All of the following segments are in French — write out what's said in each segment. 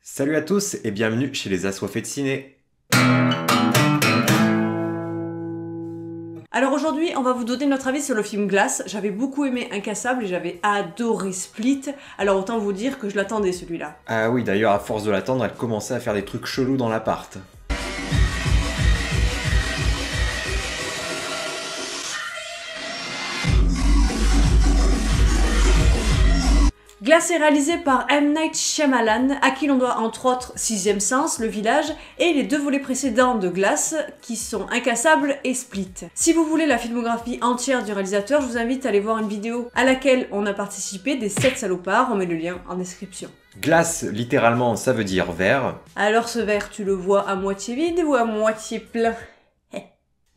Salut à tous et bienvenue chez les Assoiffés de Ciné. Alors aujourd'hui, on va vous donner notre avis sur le film Glass. J'avais beaucoup aimé Incassable et j'avais adoré Split. Alors autant vous dire que je l'attendais celui-là. Ah oui, d'ailleurs, à force de l'attendre, elle commençait à faire des trucs chelous dans l'appart. Glass est réalisé par M. Night Shyamalan, à qui l'on doit entre autres Sixième Sens, Le Village, et les deux volets précédents de Glass, qui sont Incassable et Split. Si vous voulez la filmographie entière du réalisateur, je vous invite à aller voir une vidéo à laquelle on a participé des 7 salopards, on met le lien en description. Glace, littéralement, ça veut dire verre. Alors ce verre, tu le vois à moitié vide ou à moitié plein?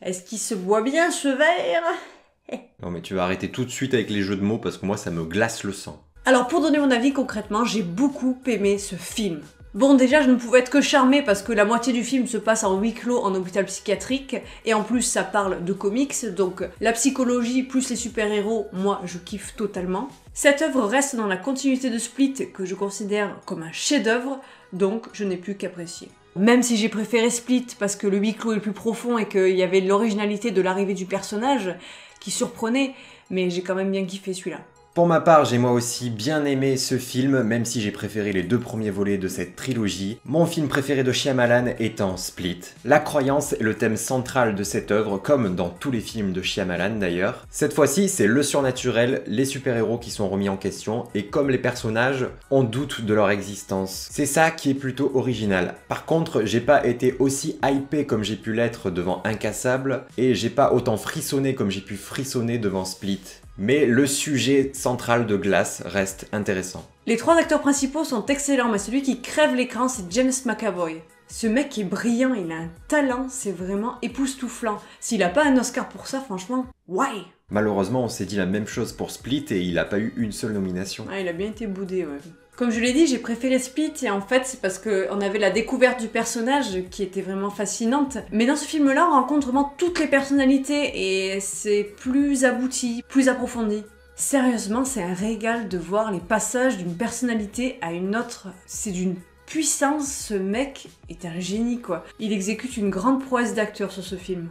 Est-ce qu'il se boit bien ce verre? Non mais tu vas arrêter tout de suite avec les jeux de mots parce que moi ça me glace le sang. Alors pour donner mon avis concrètement, j'ai beaucoup aimé ce film. Bon déjà je ne pouvais être que charmée parce que la moitié du film se passe en huis clos en hôpital psychiatrique et en plus ça parle de comics, donc la psychologie plus les super-héros, moi je kiffe totalement. Cette œuvre reste dans la continuité de Split que je considère comme un chef-d'œuvre, donc je n'ai plus qu'apprécier. Même si j'ai préféré Split parce que le huis clos est le plus profond et qu'il y avait l'originalité de l'arrivée du personnage qui surprenait, mais j'ai quand même bien kiffé celui-là. Pour ma part, j'ai moi aussi bien aimé ce film, même si j'ai préféré les deux premiers volets de cette trilogie. Mon film préféré de Shyamalan étant Split. La croyance est le thème central de cette œuvre, comme dans tous les films de Shyamalan d'ailleurs. Cette fois-ci, c'est le surnaturel, les super-héros qui sont remis en question, et comme les personnages, on doute de leur existence. C'est ça qui est plutôt original. Par contre, j'ai pas été aussi hypé comme j'ai pu l'être devant Incassable, et j'ai pas autant frissonné comme j'ai pu frissonner devant Split. Mais le sujet central de Glass reste intéressant. Les trois acteurs principaux sont excellents, mais celui qui crève l'écran, c'est James McAvoy. Ce mec est brillant, il a un talent, c'est vraiment époustouflant. S'il a pas un Oscar pour ça, franchement, why? Malheureusement, on s'est dit la même chose pour Split et il a pas eu une seule nomination. Ah, il a bien été boudé, ouais. Comme je l'ai dit, j'ai préféré Split et en fait c'est parce qu'on avait la découverte du personnage qui était vraiment fascinante. Mais dans ce film-là, on rencontre vraiment toutes les personnalités et c'est plus abouti, plus approfondi. Sérieusement, c'est un régal de voir les passages d'une personnalité à une autre. C'est d'une puissance, ce mec est un génie quoi. Il exécute une grande prouesse d'acteur sur ce film.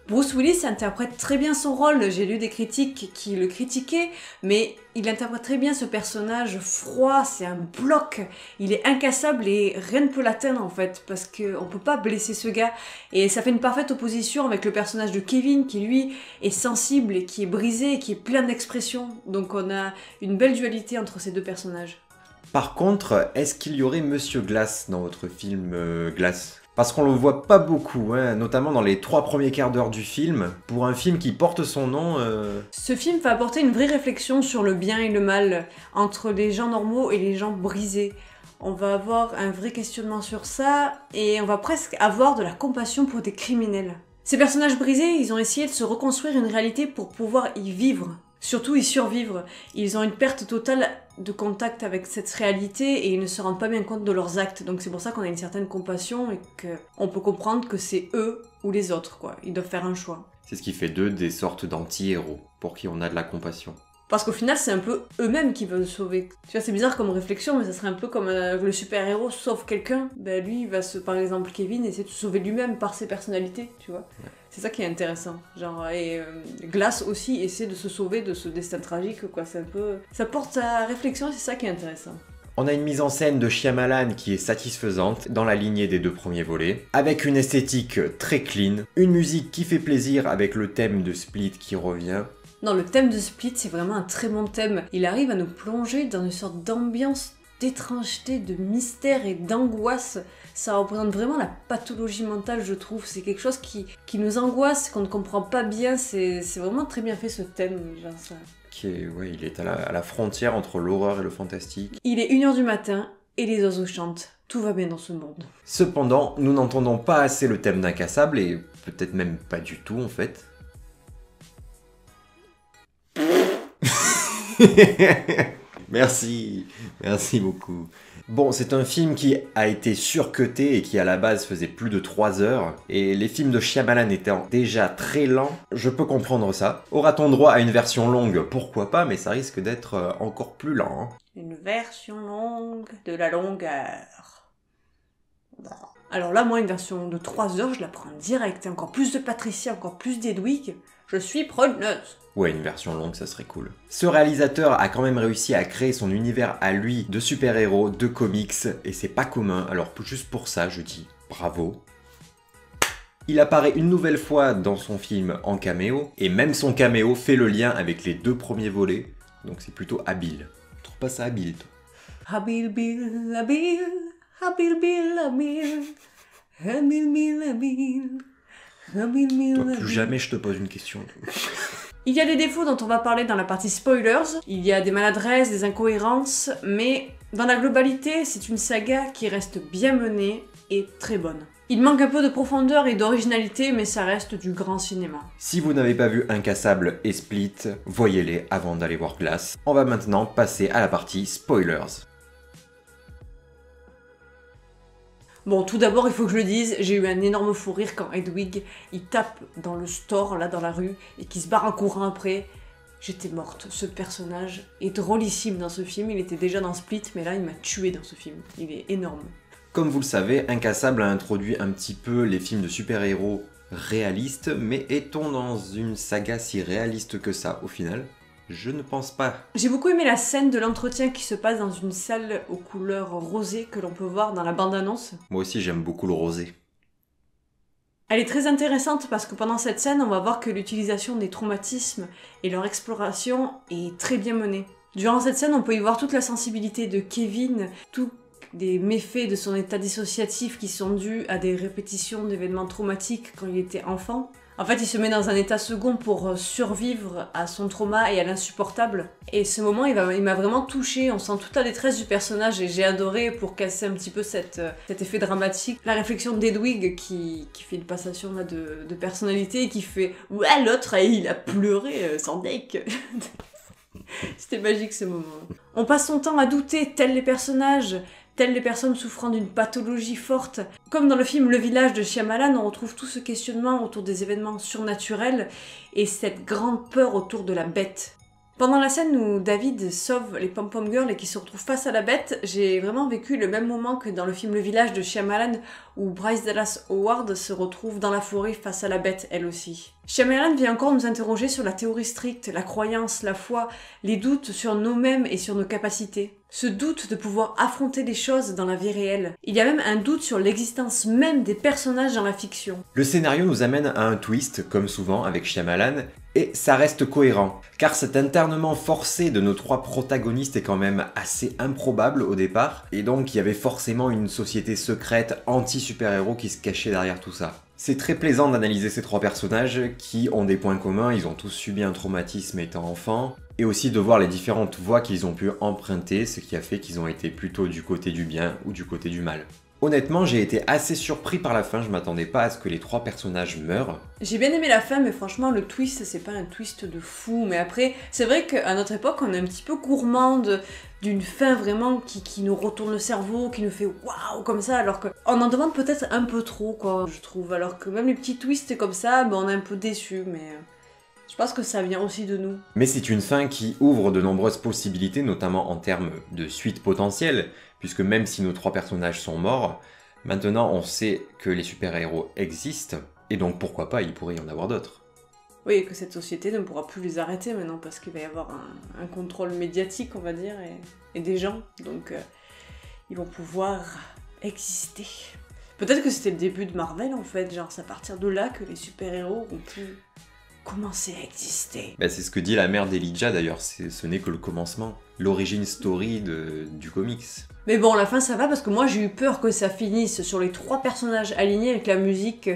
Bruce Willis interprète très bien son rôle, j'ai lu des critiques qui le critiquaient, mais il interprète très bien ce personnage froid, c'est un bloc, il est incassable et rien ne peut l'atteindre en fait, parce qu'on peut pas blesser ce gars, et ça fait une parfaite opposition avec le personnage de Kevin qui lui est sensible et qui est brisé et qui est plein d'expressions, donc on a une belle dualité entre ces deux personnages. Par contre, est-ce qu'il y aurait Monsieur Glass dans votre film Glass ? Parce qu'on le voit pas beaucoup, hein, notamment dans les 3 premiers quarts d'heure du film. Pour un film qui porte son nom... Ce film va apporter une vraie réflexion sur le bien et le mal, entre les gens normaux et les gens brisés. On va avoir un vrai questionnement sur ça, et on va presque avoir de la compassion pour des criminels. Ces personnages brisés, ils ont essayé de se reconstruire une réalité pour pouvoir y vivre. Surtout y survivre. Ils ont une perte totale de contact avec cette réalité et ils ne se rendent pas bien compte de leurs actes. Donc c'est pour ça qu'on a une certaine compassion et qu'on peut comprendre que c'est eux ou les autres, quoi. Ils doivent faire un choix. C'est ce qui fait d'eux des sortes d'anti-héros, pour qui on a de la compassion. Parce qu'au final, c'est un peu eux-mêmes qui veulent sauver. Tu vois, c'est bizarre comme réflexion, mais ça serait un peu comme le super-héros sauve quelqu'un. Ben lui, il va par exemple, Kevin, essayer de se sauver lui-même par ses personnalités, tu vois. Ouais. C'est ça qui est intéressant. Genre, et Glass aussi essaie de se sauver de ce destin tragique, quoi. C'est un peu... Ça porte à réflexion, c'est ça qui est intéressant. On a une mise en scène de Shyamalan qui est satisfaisante dans la lignée des 2 premiers volets, avec une esthétique très clean, une musique qui fait plaisir avec le thème de Split qui revient. Non, le thème de Split, c'est vraiment un très bon thème. Il arrive à nous plonger dans une sorte d'ambiance d'étrangeté, de mystère et d'angoisse. Ça représente vraiment la pathologie mentale, je trouve. C'est quelque chose qui nous angoisse, qu'on ne comprend pas bien. C'est vraiment très bien fait ce thème, genre ça. Ouais, il est à la frontière entre l'horreur et le fantastique. Il est 1h du matin et les oiseaux chantent. Tout va bien dans ce monde. Cependant, nous n'entendons pas assez le thème d'Incassable et peut-être même pas du tout en fait. Merci beaucoup. Bon, c'est un film qui a été surcuté et qui à la base faisait plus de 3 heures. Et les films de Shyamalan étant déjà très lents, je peux comprendre ça. Aura-t-on droit à une version longue? Pourquoi pas, mais ça risque d'être encore plus lent. Hein. Une version longue de la longueur. Alors là, moi, une version de 3 heures, je la prends direct. Et encore plus de Patricia, encore plus d'Edwig. Je suis preneuse. Ouais, une version longue, ça serait cool. Ce réalisateur a quand même réussi à créer son univers à lui de super-héros, de comics, et c'est pas commun, alors juste pour ça, je dis bravo. Il apparaît une nouvelle fois dans son film en caméo, et même son caméo fait le lien avec les 2 premiers volets, donc c'est plutôt habile. Tu trouves pas ça habile, toi? Habile, Bill, habile, habile, Bill, habile, habile, Bill, habile, habile, Bill, Toi, habile. plus jamais je te pose une question. Il y a des défauts dont on va parler dans la partie spoilers, il y a des maladresses, des incohérences, mais dans la globalité, c'est une saga qui reste bien menée et très bonne. Il manque un peu de profondeur et d'originalité, mais ça reste du grand cinéma. Si vous n'avez pas vu Incassable et Split, voyez-les avant d'aller voir Glass. On va maintenant passer à la partie spoilers. Bon, tout d'abord, il faut que je le dise, j'ai eu un énorme fou rire quand Edwig, il tape dans le store, là, dans la rue, et qu'il se barre en courant après. J'étais morte. Ce personnage est drôlissime dans ce film, il était déjà dans Split, mais là, il m'a tué dans ce film. Il est énorme. Comme vous le savez, Incassable a introduit un petit peu les films de super-héros réalistes, mais est-on dans une saga si réaliste que ça, au final? Je ne pense pas. J'ai beaucoup aimé la scène de l'entretien qui se passe dans une salle aux couleurs rosées que l'on peut voir dans la bande-annonce. Moi aussi, j'aime beaucoup le rosé. Elle est très intéressante parce que pendant cette scène, on va voir que l'utilisation des traumatismes et leur exploration est très bien menée. Durant cette scène, on peut y voir toute la sensibilité de Kevin, tous des méfaits de son état dissociatif qui sont dus à des répétitions d'événements traumatiques quand il était enfant. En fait, il se met dans un état second pour survivre à son trauma et à l'insupportable. Et ce moment, il m'a vraiment touchée. On sent toute la détresse du personnage et j'ai adoré pour casser un petit peu cet effet dramatique. La réflexion d'Edwig qui fait une passation là, de personnalité et qui fait « Ouais, l'autre, il a pleuré sans deck !» C'était magique ce moment. On passe son temps à douter, tels les personnages, telles les personnes souffrant d'une pathologie forte. Comme dans le film Le Village de Shyamalan, on retrouve tout ce questionnement autour des événements surnaturels et cette grande peur autour de la bête. Pendant la scène où David sauve les pom-pom girls et qui se retrouvent face à la bête, j'ai vraiment vécu le même moment que dans le film Le Village de Shyamalan où Bryce Dallas Howard se retrouve dans la forêt face à la bête elle aussi. Shyamalan vient encore nous interroger sur la théorie stricte, la croyance, la foi, les doutes sur nous-mêmes et sur nos capacités. Ce doute de pouvoir affronter les choses dans la vie réelle. Il y a même un doute sur l'existence même des personnages dans la fiction. Le scénario nous amène à un twist, comme souvent avec Shyamalan, et ça reste cohérent, car cet internement forcé de nos 3 protagonistes est quand même assez improbable au départ, et donc il y avait forcément une société secrète anti-super-héros qui se cachait derrière tout ça. C'est très plaisant d'analyser ces 3 personnages qui ont des points communs, ils ont tous subi un traumatisme étant enfants, et aussi de voir les différentes voies qu'ils ont pu emprunter, ce qui a fait qu'ils ont été plutôt du côté du bien ou du côté du mal. Honnêtement, j'ai été assez surpris par la fin, je m'attendais pas à ce que les 3 personnages meurent. J'ai bien aimé la fin, mais franchement, le twist, c'est pas un twist de fou. Mais après, c'est vrai qu'à notre époque, on est un petit peu gourmande d'une fin vraiment qui nous retourne le cerveau, qui nous fait waouh comme ça, alors qu'on en demande peut-être un peu trop, quoi, je trouve. Alors que même les petits twists comme ça, ben, on est un peu déçus, mais je pense que ça vient aussi de nous. Mais c'est une fin qui ouvre de nombreuses possibilités, notamment en termes de suite potentielle, puisque même si nos 3 personnages sont morts, maintenant on sait que les super-héros existent, et donc pourquoi pas, il pourrait y en avoir d'autres. Oui, et que cette société ne pourra plus les arrêter maintenant, parce qu'il va y avoir un contrôle médiatique, on va dire, et des gens, donc ils vont pouvoir exister. Peut-être que c'était le début de Marvel en fait, genre c'est à partir de là que les super-héros ont pu commencer à exister. Bah, c'est ce que dit la mère d'Elijah d'ailleurs, ce n'est que le commencement, l'origine story du comics. Mais bon, la fin ça va parce que moi j'ai eu peur que ça finisse sur les 3 personnages alignés avec la musique.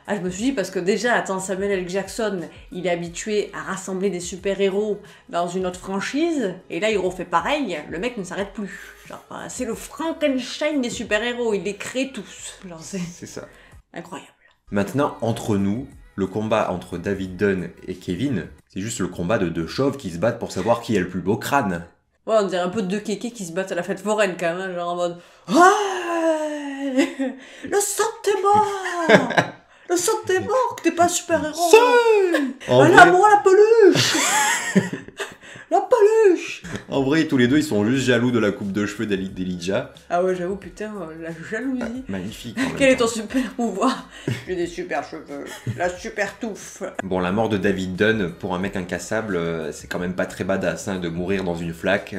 Ah, je me suis dit parce que déjà, attends, Samuel L. Jackson, il est habitué à rassembler des super-héros dans une autre franchise, et là il refait pareil, le mec ne s'arrête plus. Genre, c'est le Frankenstein des super-héros, il les crée tous. Genre, c'est ça. Incroyable. Maintenant, entre nous, le combat entre David Dunn et Kevin, c'est juste le combat de 2 chauves qui se battent pour savoir qui a le plus beau crâne. Ouais, on dirait un peu 2 kékés qui se battent à la fête foraine quand même, hein, genre en mode ouais, le sang t'es mort. Le sang t'es mort, que t'es pas super-héros. En Allez, vrai... à moi la peluche. La paluche. En vrai, tous les deux, ils sont juste jaloux de la coupe de cheveux d'Elijah. Ah ouais, j'avoue, putain, la jalousie. Magnifique. en même Quel est temps. ton super pouvoir? J'ai des super cheveux, la super touffe. Bon, la mort de David Dunn, pour un mec incassable, c'est quand même pas très badass, hein, de mourir dans une flaque.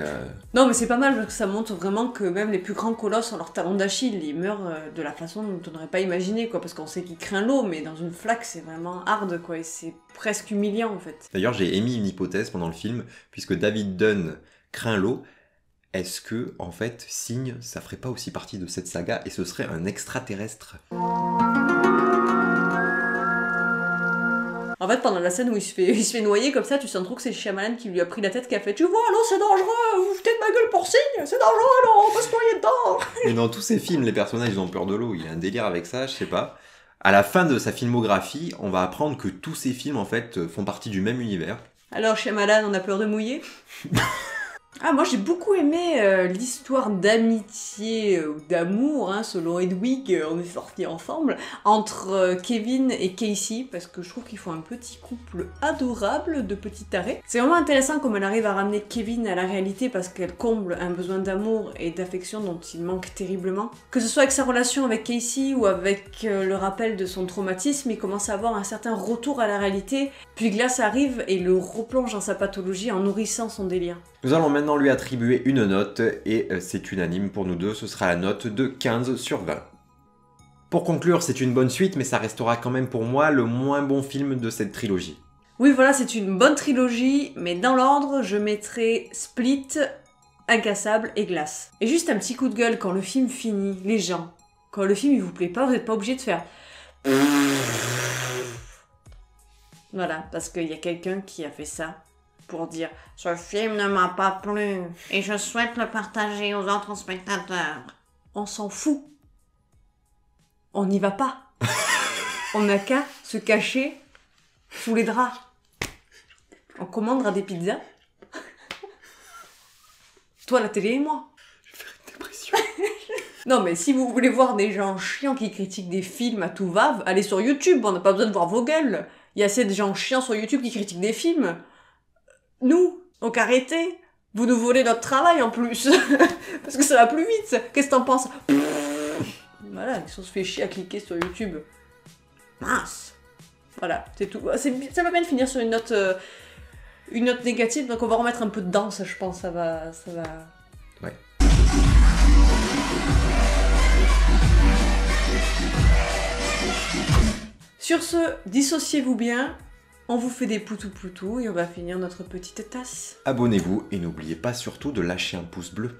Non, mais c'est pas mal parce que ça montre vraiment que même les plus grands colosses ont leur talon d'Achille. Ils meurent de la façon dont on n'aurait pas imaginé, quoi. Parce qu'on sait qu'il craint l'eau, mais dans une flaque, c'est vraiment hard, quoi. Et c'est presque humiliant, en fait. D'ailleurs, j'ai émis une hypothèse pendant le film, puisque David Dunn craint l'eau. Est-ce que, en fait, Signe, ça ferait pas aussi partie de cette saga et ce serait un extraterrestre? En fait, pendant la scène où il se fait noyer comme ça, tu sens trop que c'est Shyamalan qui lui a pris la tête, qui a fait « Tu vois, l'eau, c'est dangereux, vous vous foutez de ma gueule pour Signe, c'est dangereux, non, on peut se noyer dedans !» Mais dans tous ces films, les personnages, ils ont peur de l'eau. Il y a un délire avec ça, je sais pas. À la fin de sa filmographie, on va apprendre que tous ces films, en fait, font partie du même univers. Alors, Shyamalan, on a peur de mouiller? Ah, moi j'ai beaucoup aimé l'histoire d'amitié ou d'amour, hein, selon Hedwig, on est sortis ensemble, entre Kevin et Casey, parce que je trouve qu'ils font un petit couple adorable de petits tarés. C'est vraiment intéressant comme elle arrive à ramener Kevin à la réalité parce qu'elle comble un besoin d'amour et d'affection dont il manque terriblement. Que ce soit avec sa relation avec Casey ou avec le rappel de son traumatisme, il commence à avoir un certain retour à la réalité, puis Glass arrive et le replonge dans sa pathologie en nourrissant son délire. Nous allons maintenant lui attribuer une note, et c'est unanime pour nous deux, ce sera la note de 15 sur 20. Pour conclure, c'est une bonne suite, mais ça restera quand même pour moi le moins bon film de cette trilogie. Oui, voilà, c'est une bonne trilogie, mais dans l'ordre, je mettrai Split, Incassable et Glass. Et juste un petit coup de gueule quand le film finit, les gens. Quand le film il vous plaît pas, vous n'êtes pas obligé de faire... Voilà, parce qu'il y a quelqu'un qui a fait ça pour dire « Ce film ne m'a pas plu et je souhaite le partager aux autres spectateurs. » On s'en fout. On n'y va pas. On n'a qu'à se cacher sous les draps. On commandera des pizzas. Toi, la télé et moi. Je vais faire une dépression. Non, mais si vous voulez voir des gens chiants qui critiquent des films à tout va, allez sur YouTube, on n'a pas besoin de voir vos gueules. Il y a assez de gens chiants sur YouTube qui critiquent des films. Nous, donc arrêtez. Vous nous volez notre travail en plus. Parce que ça va plus vite. Qu'est-ce que t'en penses? Voilà, on se fait chier à cliquer sur YouTube. Mince. Voilà, c'est tout. Ça va bien de finir sur une note négative, donc on va remettre un peu de danse, je pense, ça va... Ouais. Sur ce, dissociez-vous bien, on vous fait des poutou-poutou et on va finir notre petite tasse. Abonnez-vous et n'oubliez pas surtout de lâcher un pouce bleu.